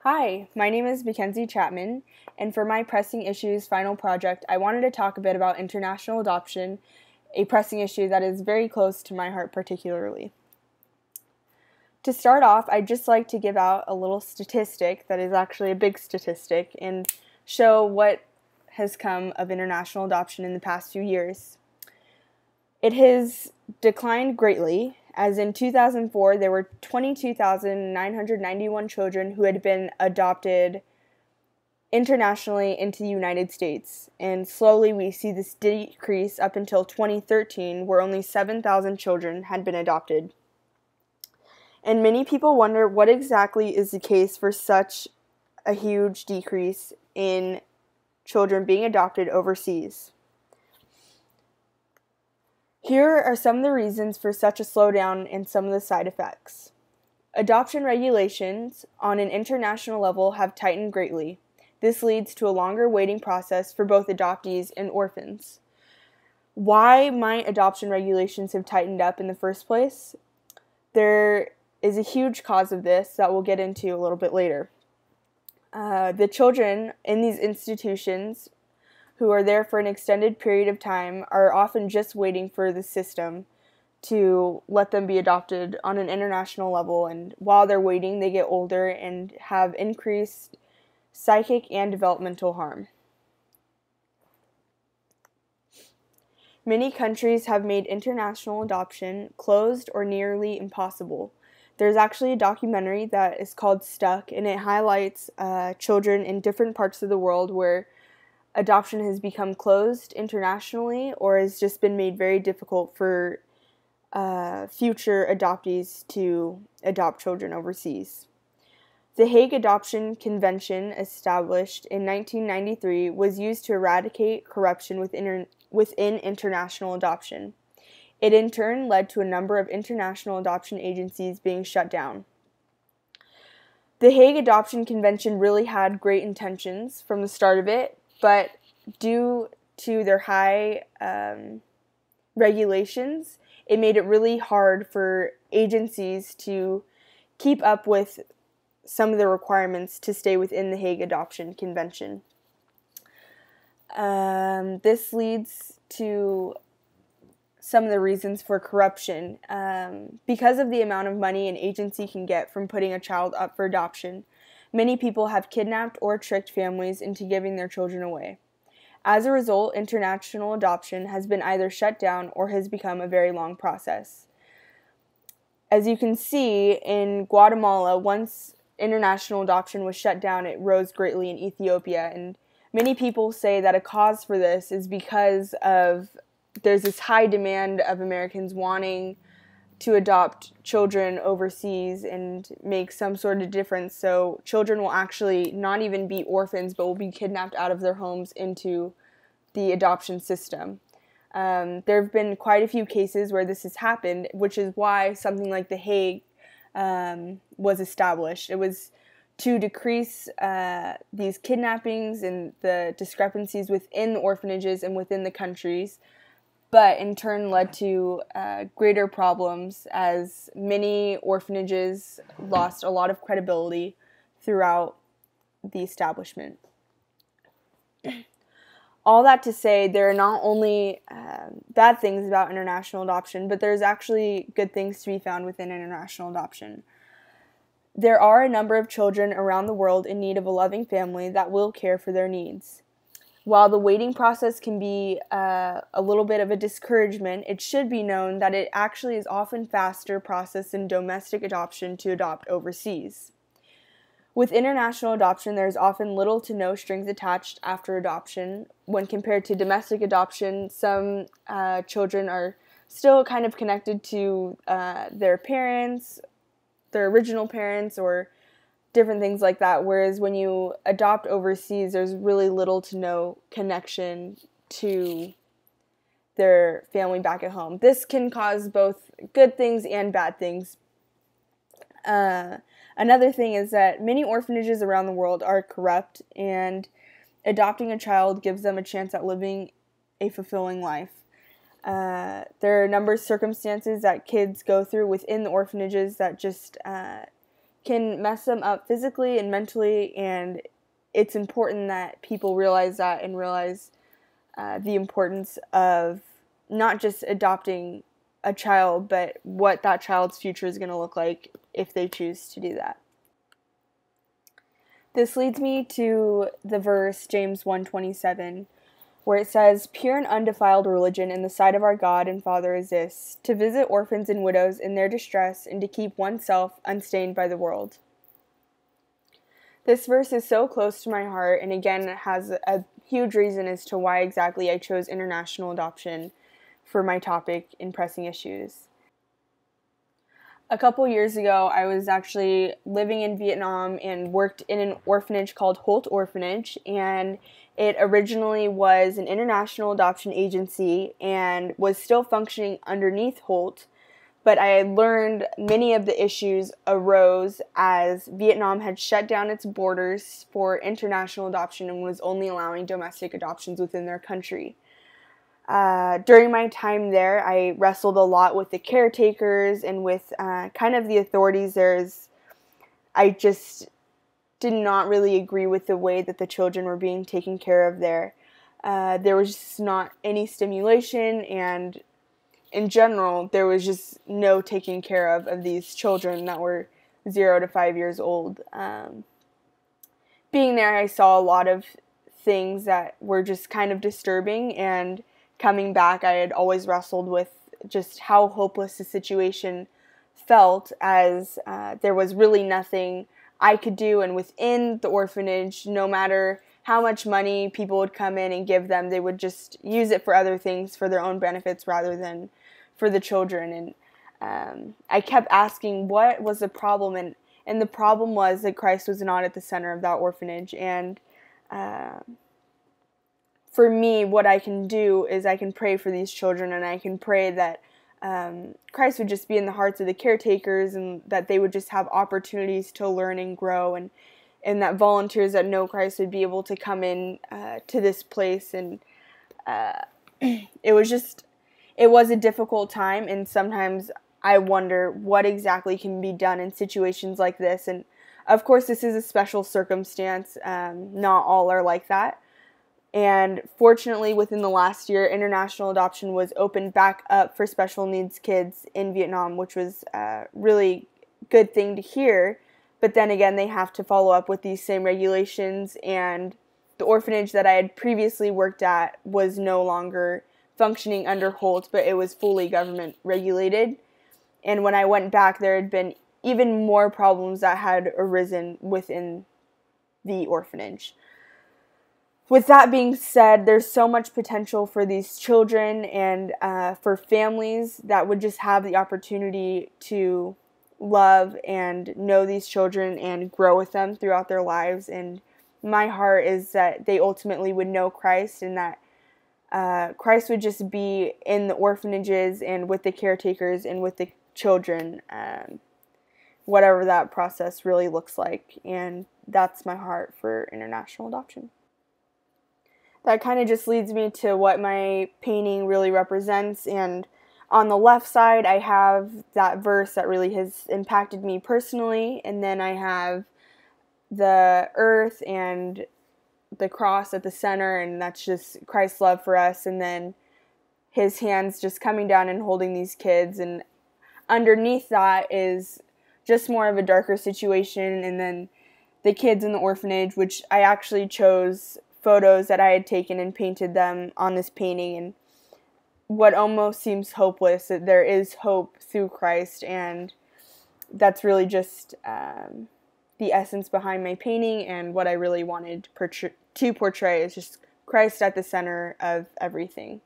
Hi, my name is Mackenzie Chapman, and for my Pressing Issues final project, I wanted to talk a bit about international adoption, a pressing issue that is very close to my heart particularly. To start off, I'd just like to give out a little statistic that is actually a big statistic and show what has come of international adoption in the past few years. It has declined greatly, as in 2004 there were 22,991 children who had been adopted internationally into the United States, and slowly we see this decrease up until 2013 where only 7,000 children had been adopted. And many people wonder what exactly is the case for such a huge decrease in children being adopted overseas. Here are some of the reasons for such a slowdown and some of the side effects. Adoption regulations on an international level have tightened greatly. This leads to a longer waiting process for both adoptees and orphans. Why might adoption regulations have tightened up in the first place? There is a huge cause of this that we'll get into a little bit later. The children in these institutions who are there for an extended period of time are often just waiting for the system to let them be adopted on an international level, and while they're waiting, they get older and have increased psychic and developmental harm. Many countries have made international adoption closed or nearly impossible. There's actually a documentary that is called Stuck, and it highlights children in different parts of the world where adoption has become closed internationally or has just been made very difficult for future adoptees to adopt children overseas. The Hague Adoption Convention, established in 1993, was used to eradicate corruption within international adoption. It in turn led to a number of international adoption agencies being shut down. The Hague Adoption Convention really had great intentions from the start of it, but due to their high regulations, it made it really hard for agencies to keep up with some of the requirements to stay within the Hague Adoption Convention. This leads to some of the reasons for corruption. Because of the amount of money an agency can get from putting a child up for adoption, many people have kidnapped or tricked families into giving their children away. As a result, international adoption has been either shut down or has become a very long process. As you can see, in Guatemala, once international adoption was shut down, it rose greatly in Ethiopia, and many people say that a cause for this is because there's this high demand of Americans wanting to adopt children overseas and make some sort of difference. So children will actually not even be orphans, but will be kidnapped out of their homes into the adoption system. There have been quite a few cases where this has happened, which is why something like the Hague was established. It was to decrease these kidnappings and the discrepancies within the orphanages and within the countries, but in turn led to greater problems as many orphanages lost a lot of credibility throughout the establishment. All that to say, there are not only bad things about international adoption, but there's actually good things to be found within international adoption. There are a number of children around the world in need of a loving family that will care for their needs. While the waiting process can be a little bit of a discouragement, it should be known that it actually is often faster process than domestic adoption to adopt overseas. With international adoption, there's often little to no strings attached after adoption. When compared to domestic adoption, some children are still kind of connected to their parents, their original parents, or different things like that, whereas when you adopt overseas, there's really little to no connection to their family back at home. This can cause both good things and bad things. Another thing is that many orphanages around the world are corrupt, and adopting a child gives them a chance at living a fulfilling life. There are a number of circumstances that kids go through within the orphanages that just can mess them up physically and mentally, and it's important that people realize that and realize the importance of not just adopting a child, but what that child's future is going to look like if they choose to do that. This leads me to the verse James 1:27, where it says, "Pure and undefiled religion in the sight of our God and Father is this, to visit orphans and widows in their distress and to keep oneself unstained by the world." This verse is so close to my heart, and again, it has a huge reason as to why exactly I chose international adoption for my topic in pressing issues. A couple years ago, I was actually living in Vietnam and worked in an orphanage called Holt Orphanage, and it originally was an international adoption agency and was still functioning underneath Holt, but I had learned many of the issues arose as Vietnam had shut down its borders for international adoption and was only allowing domestic adoptions within their country. During my time there, I wrestled a lot with the caretakers and with kind of the authorities. I just did not really agree with the way that the children were being taken care of there. There was just not any stimulation, and in general, there was just no taking care of these children that were 0 to 5 years old. Being there, I saw a lot of things that were just kind of disturbing, and coming back, I had always wrestled with just how hopeless the situation felt, as there was really nothing I could do. And within the orphanage, no matter how much money people would come in and give them, they would just use it for other things, for their own benefits rather than for the children. And I kept asking what was the problem, and the problem was that Christ was not at the center of that orphanage. And for me, what I can do is I can pray for these children, and I can pray that Christ would just be in the hearts of the caretakers, and that they would just have opportunities to learn and grow, and that volunteers that know Christ would be able to come in to this place. And it was a difficult time, and sometimes I wonder what exactly can be done in situations like this. And of course, this is a special circumstance. Not all are like that. And fortunately, within the last year, international adoption was opened back up for special needs kids in Vietnam, which was a really good thing to hear. But then again, they have to follow up with these same regulations, and the orphanage that I had previously worked at was no longer functioning under Holt, but it was fully government regulated. And when I went back, there had been even more problems that had arisen within the orphanage. With that being said, there's so much potential for these children and for families that would just have the opportunity to love and know these children and grow with them throughout their lives. And my heart is that they ultimately would know Christ, and that Christ would just be in the orphanages and with the caretakers and with the children, whatever that process really looks like. And that's my heart for international adoption. That kind of just leads me to what my painting really represents. And on the left side, I have that verse that really has impacted me personally. And then I have the earth and the cross at the center, and that's just Christ's love for us. And then his hands just coming down and holding these kids. And underneath that is just more of a darker situation. And then the kids in the orphanage, which I actually chose photos that I had taken and painted them on this painting. And what almost seems hopeless, that there is hope through Christ. And that's really just the essence behind my painting, and what I really wanted to portray is just Christ at the center of everything.